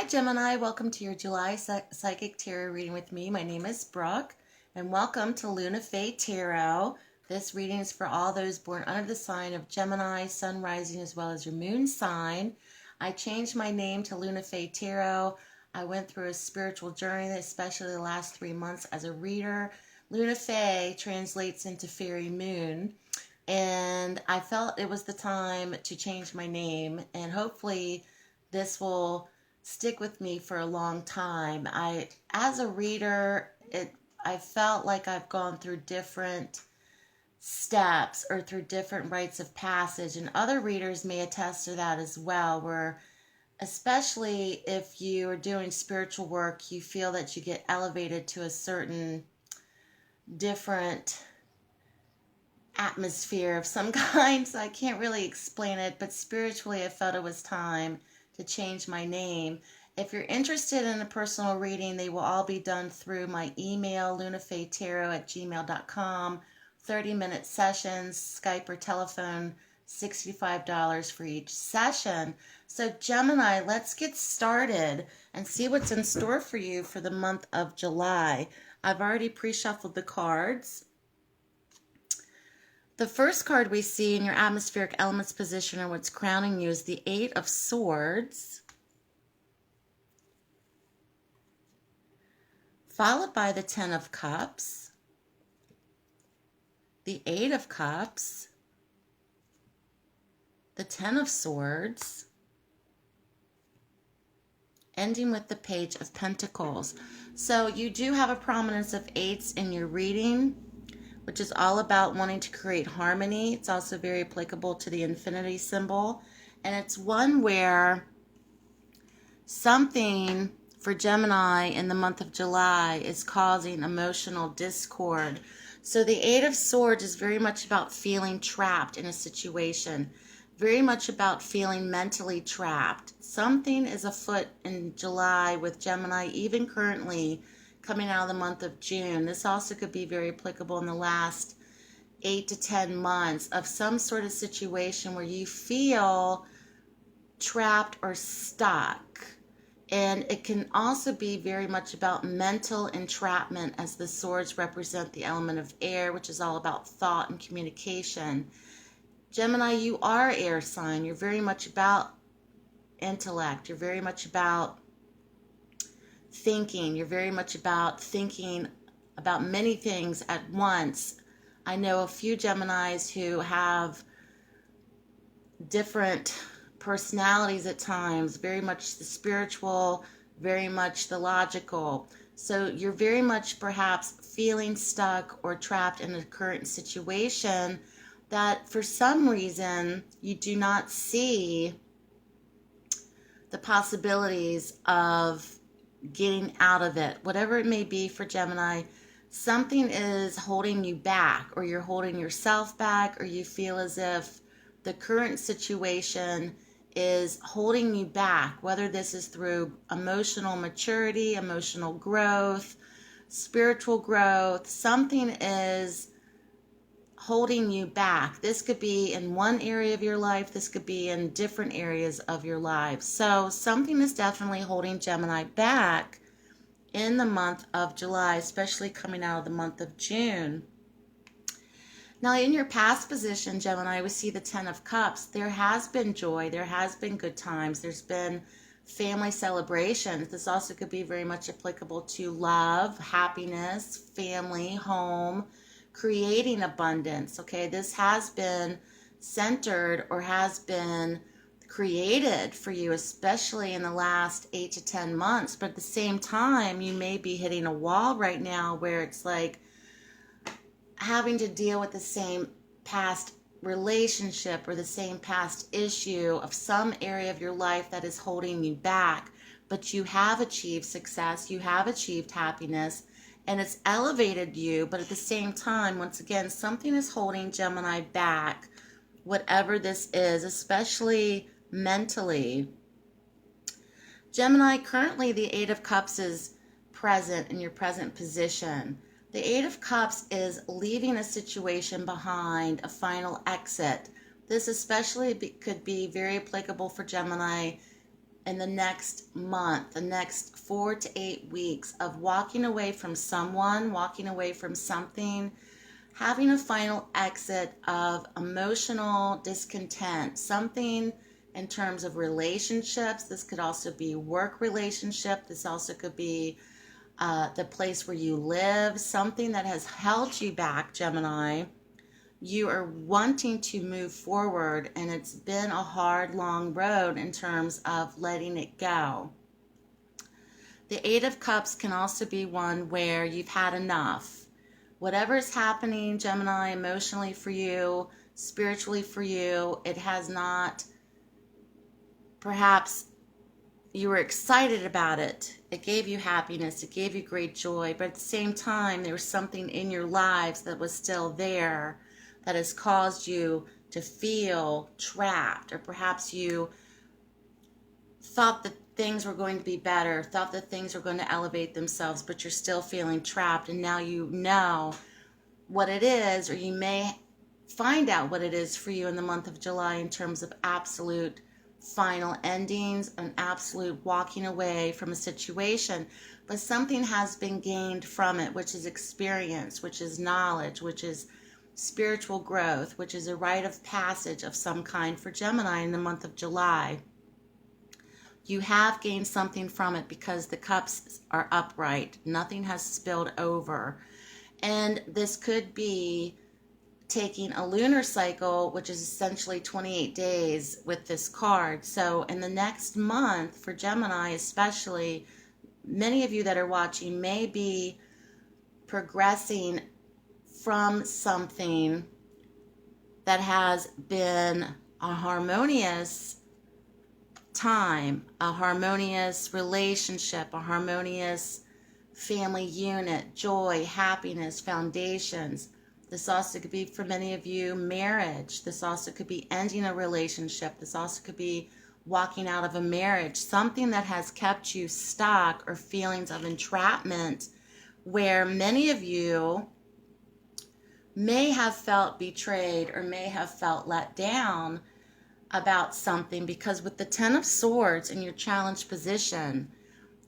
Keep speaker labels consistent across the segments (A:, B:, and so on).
A: Gemini, welcome to your July Psychic Tarot reading with me. My name is Brooke, and welcome to lunafaetarot. This reading is for all those born under the sign of Gemini, Sun rising, as well as your moon sign. I changed my name to lunafaetarot. I went through a spiritual journey, especially the last 3 months as a reader. Lunafae translates into fairy moon, and I felt it was the time to change my name, and hopefully this will stick with me for a long time. As a reader, I felt like I've gone through different steps or through different rites of passage, and other readers may attest to that as well, where especially if you are doing spiritual work, you feel that you get elevated to a certain different atmosphere of some kind. So I can't really explain it, but spiritually I felt it was time to change my name. If you're interested in a personal reading, they will all be done through my email, lunafaetarot@gmail.com. 30-minute sessions, Skype or telephone, $65 for each session. So Gemini, let's get started and see what's in store for you for the month of July. I've already pre-shuffled the cards. The first card we see in your atmospheric elements position, or what's crowning you, is the Eight of Swords, followed by the Ten of Cups, the Eight of Cups, the Ten of Swords, ending with the Page of Pentacles. So you do have a prominence of eights in your reading, which is all about wanting to create harmony. It's also very applicable to the infinity symbol. And it's one where something for Gemini in the month of July is causing emotional discord. So the Eight of Swords is very much about feeling trapped in a situation, very much about feeling mentally trapped. Something is afoot in July with Gemini, even currently coming out of the month of June. This also could be very applicable in the last 8 to 10 months of some sort of situation where you feel trapped or stuck. And it can also be very much about mental entrapment, as the swords represent the element of air, which is all about thought and communication. Gemini, you are air sign. You're very much about intellect. You're very much about thinking. You're very much about thinking about many things at once. I know a few Geminis who have different personalities at times, very much the spiritual, very much the logical. So you're very much perhaps feeling stuck or trapped in a current situation that for some reason you do not see the possibilities of getting out of it. Whatever it may be for Gemini, something is holding you back, or you're holding yourself back, or you feel as if the current situation is holding you back, whether this is through emotional maturity, emotional growth, spiritual growth. Something is holding you back. This could be in one area of your life. This could be in different areas of your life. So something is definitely holding Gemini back in the month of July, especially coming out of the month of June. Now, in your past position, Gemini, we see the Ten of Cups. There has been joy. There has been good times. There's been family celebrations. This also could be very much applicable to love, happiness, family, home, creating abundance. Okay, this has been centered or has been created for you, especially in the last 8 to 10 months. But at the same time, you may be hitting a wall right now where it's like having to deal with the same past relationship or the same past issue of some area of your life that is holding you back. But you have achieved success, you have achieved happiness, and it's elevated you. But at the same time, once again, something is holding Gemini back, whatever this is, especially mentally. Gemini, currently the Eight of Cups is present in your present position. The Eight of Cups is leaving a situation behind, a final exit. This especially could be very applicable for Gemini in the next month, the next 4 to 8 weeks of walking away from someone, walking away from something, having a final exit of emotional discontent, something in terms of relationships. This could also be work relationship. This also could be the place where you live, something that has held you back, Gemini. You are wanting to move forward, and it's been a hard, long road in terms of letting it go. The Eight of Cups can also be one where you've had enough. Whatever is happening, Gemini, emotionally for you, spiritually for you, it has not, perhaps you were excited about it. It gave you happiness. It gave you great joy. But at the same time, there was something in your lives that was still there that has caused you to feel trapped. Or perhaps you thought that things were going to be better, thought that things were going to elevate themselves, but you're still feeling trapped. And now you know what it is, or you may find out what it is for you in the month of July in terms of absolute final endings and absolute walking away from a situation. But something has been gained from it, which is experience, which is knowledge, which is spiritual growth, which is a rite of passage of some kind for Gemini in the month of July. You have gained something from it because the cups are upright. Nothing has spilled over. And this could be taking a lunar cycle, which is essentially 28 days with this card. So in the next month, for Gemini especially, many of you that are watching may be progressing from something that has been a harmonious time, a harmonious relationship, a harmonious family unit, joy, happiness, foundations. This also could be, for many of you, marriage. This also could be ending a relationship. This also could be walking out of a marriage, something that has kept you stuck, or feelings of entrapment where many of you may have felt betrayed or may have felt let down about something. Because with the Ten of Swords in your challenged position,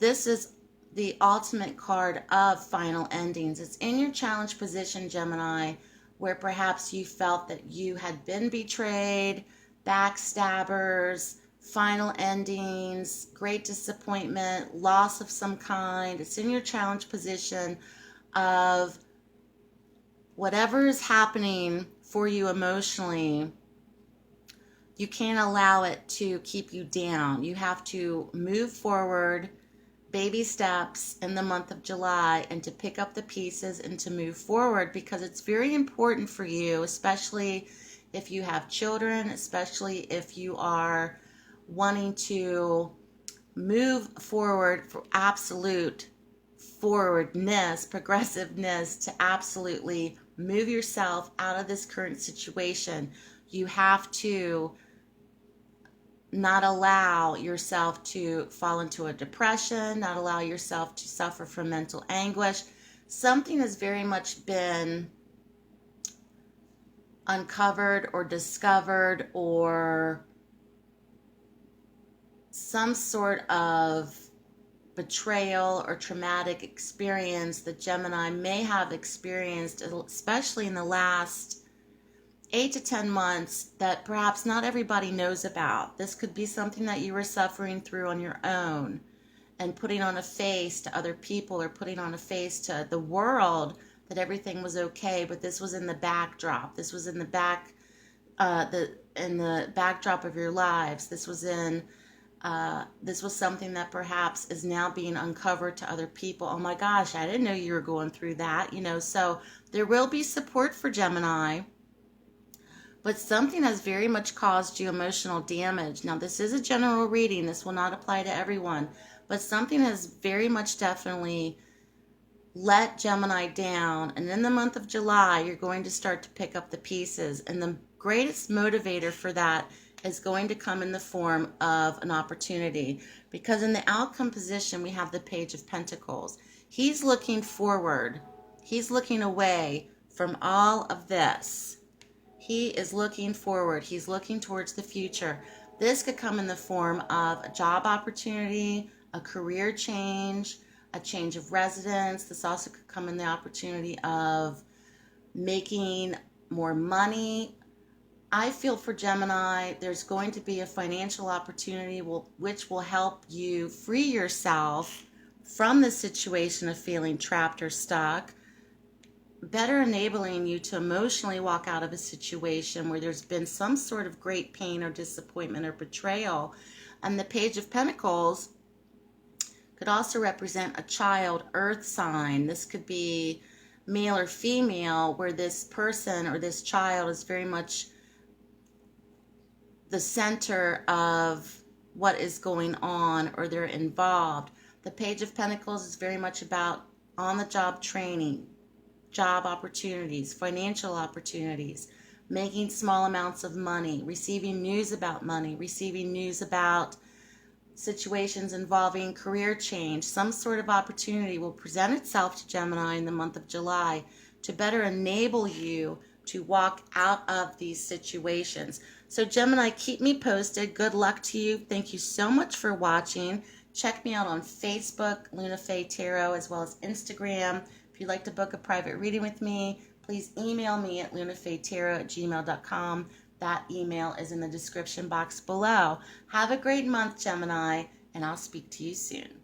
A: this is the ultimate card of final endings. It's in your challenged position, Gemini, where perhaps you felt that you had been betrayed, backstabbers, final endings, great disappointment, loss of some kind. It's in your challenged position of whatever is happening for you emotionally. You can't allow it to keep you down. You have to move forward, baby steps in the month of July, and to pick up the pieces and to move forward, because it's very important for you, especially if you have children, especially if you are wanting to move forward for absolute forwardness, progressiveness, to absolutely move yourself out of this current situation. You have to not allow yourself to fall into a depression, not allow yourself to suffer from mental anguish. Something has very much been uncovered or discovered, or some sort of betrayal or traumatic experience that Gemini may have experienced, especially in the last 8 to 10 months, that perhaps not everybody knows about. This could be something that you were suffering through on your own and putting on a face to other people, or putting on a face to the world that everything was okay, but this was in the backdrop. This was in the backdrop of your lives. This was something that perhaps is now being uncovered to other people. Oh my gosh, I didn't know you were going through that, so there will be support for Gemini, but something has very much caused you emotional damage. Now, this is a general reading. This will not apply to everyone, but something has very much definitely let Gemini down. And in the month of July, you're going to start to pick up the pieces. And the greatest motivator for that is going to come in the form of an opportunity. Because in the outcome position, we have the Page of Pentacles. He's looking forward. He's looking away from all of this. He is looking forward. He's looking towards the future. This could come in the form of a job opportunity, a career change, a change of residence. This also could come in the opportunity of making more money. I feel for Gemini, there's going to be a financial opportunity which will help you free yourself from the situation of feeling trapped or stuck, better enabling you to emotionally walk out of a situation where there's been some sort of great pain or disappointment or betrayal. And the Page of Pentacles could also represent a child, earth sign. This could be male or female, where this person or this child is very much the center of what is going on, or they're involved. The Page of Pentacles is very much about on-the-job training, job opportunities, financial opportunities, making small amounts of money, receiving news about money, receiving news about situations involving career change. Some sort of opportunity will present itself to Gemini in the month of July to better enable you to walk out of these situations. So Gemini, keep me posted. Good luck to you. Thank you so much for watching. Check me out on Facebook, lunafaetarot, as well as Instagram. If you'd like to book a private reading with me, please email me at lunafaetarot@gmail.com. That email is in the description box below. Have a great month, Gemini, and I'll speak to you soon.